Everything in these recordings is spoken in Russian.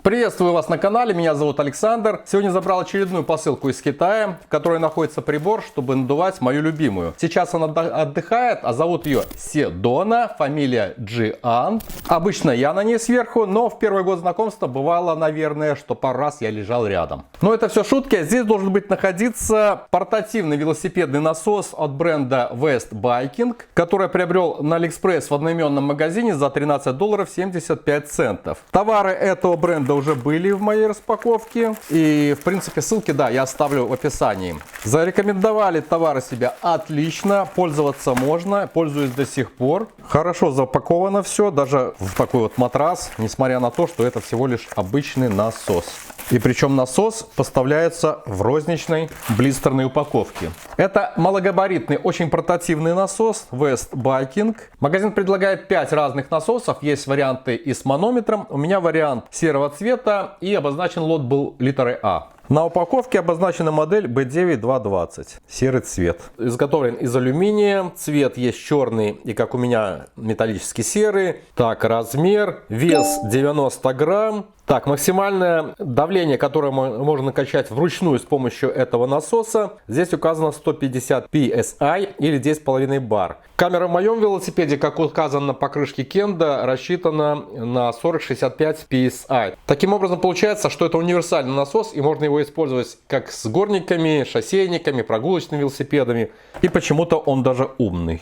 Приветствую вас на канале, меня зовут Александр. Сегодня забрал очередную посылку из Китая, в которой находится прибор, чтобы надувать мою любимую. Сейчас она отдыхает, а зовут ее Седона, фамилия Джиан. Обычно я на ней сверху, но в первый год знакомства бывало, наверное, что пару раз я лежал рядом. Но это все шутки. Здесь должен быть находиться портативный велосипедный насос от бренда West Biking, который я приобрел на Алиэкспресс в одноименном магазине за $13 75 центов. Товары этого бренда уже были в моей распаковке. И, в принципе, ссылки, да, я оставлю в описании. Зарекомендовали товары себя отлично. Пользоваться можно. Пользуюсь до сих пор. Хорошо запаковано все. Даже в такой вот матрас. Несмотря на то, что это всего лишь обычный насос. И причем насос поставляется в розничной блистерной упаковке. Это малогабаритный, очень портативный насос West Biking. Магазин предлагает 5 разных насосов. Есть варианты и с манометром. У меня вариант серого цвета и обозначен лот был литерой А. На упаковке обозначена модель B9220. Серый цвет. Изготовлен из алюминия. Цвет есть черный и, как у меня, металлический серый. Так, размер. Вес 90 грамм. Так, максимальное давление, которое можно накачать вручную с помощью этого насоса, здесь указано 150 PSI или 10,5 бар. Камера в моем велосипеде, как указано на покрышке Кенда, рассчитана на 40-65 PSI. Таким образом, получается, что это универсальный насос, и можно его использовать как с горниками, шоссейниками, прогулочными велосипедами. И почему-то он даже умный.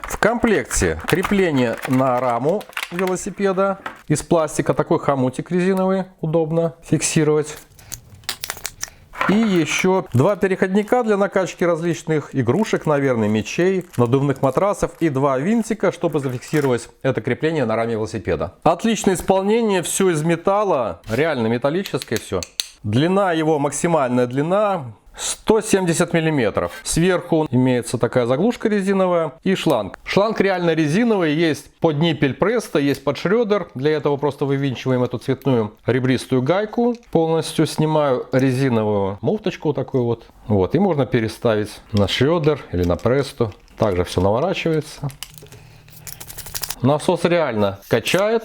В комплекте крепление на раму велосипеда из пластика, такой хомутик резиновый, удобно фиксировать. И еще 2 переходника для накачки различных игрушек, наверное, мечей, надувных матрасов и 2 винтика, чтобы зафиксировать это крепление на раме велосипеда. Отличное исполнение, все из металла, реально металлическое все. Длина его, максимальная длина 170 миллиметров. Сверху имеется такая заглушка резиновая и шланг. Шланг реально резиновый, есть под ниппель Presto, есть под шредер. Для этого просто вывинчиваем эту цветную ребристую гайку. Полностью снимаю резиновую муфточку такую вот. И можно переставить на шредер или на Presto. Также все наворачивается. Насос реально качает.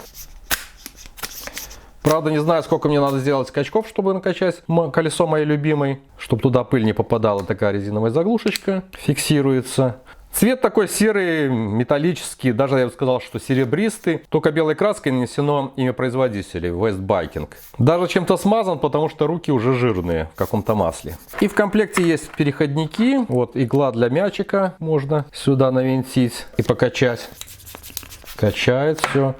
Правда, не знаю, сколько мне надо сделать скачков, чтобы накачать колесо моей любимой. Чтобы туда пыль не попадала, такая резиновая заглушечка фиксируется. Цвет такой серый, металлический, даже я бы сказал, что серебристый. Только белой краской нанесено имя производителя West Biking. Даже чем-то смазан, потому что руки уже жирные в каком-то масле. И в комплекте есть переходники. Вот игла для мячика можно сюда навинтить и покачать. Качает все.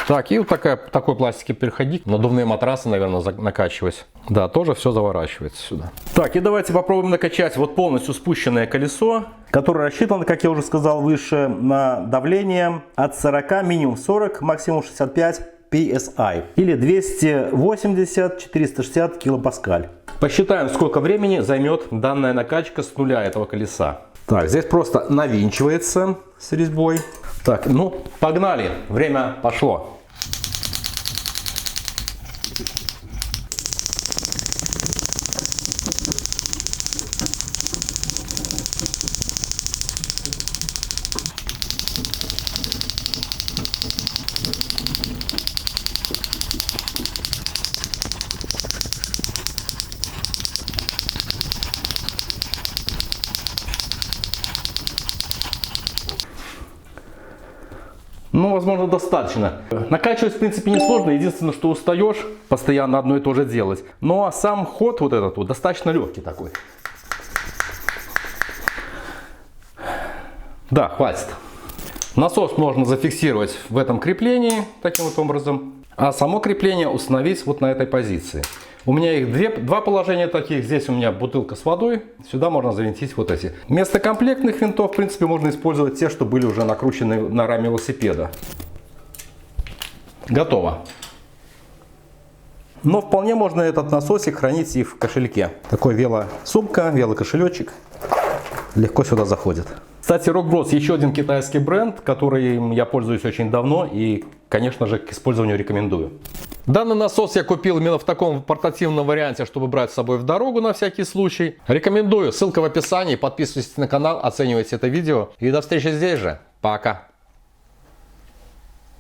Так, и вот такой пластиковый переходник. Надувные матрасы, наверное, накачивать. Да, тоже все заворачивается сюда. Так, и давайте попробуем накачать вот полностью спущенное колесо, которое рассчитано, как я уже сказал выше, на давление от 40, минимум 40, максимум 65 PSI. Или 280-460 килопаскаль. Посчитаем, сколько времени займет данная накачка с нуля этого колеса. Так, здесь просто навинчивается с резьбой. Так, ну, погнали. Время пошло. Ну, возможно, достаточно. Накачивать, в принципе, несложно. Единственное, что устаешь постоянно одно и то же делать. Но сам ход вот этот вот достаточно легкий такой. Да, хватит. Насос можно зафиксировать в этом креплении, таким вот образом. А само крепление установить вот на этой позиции. У меня их два положения таких. Здесь у меня бутылка с водой. Сюда можно завинтить вот эти. Вместо комплектных винтов, в принципе, можно использовать те, что были уже накручены на раме велосипеда. Готово. Но вполне можно этот насосик хранить и в кошельке. Такой велосумка, велокошелечек легко сюда заходит. Кстати, Rockbros еще один китайский бренд, которым я пользуюсь очень давно и, конечно же, к использованию рекомендую. Данный насос я купил именно в таком портативном варианте, чтобы брать с собой в дорогу на всякий случай. Рекомендую, ссылка в описании, подписывайтесь на канал, оценивайте это видео и до встречи здесь же. Пока!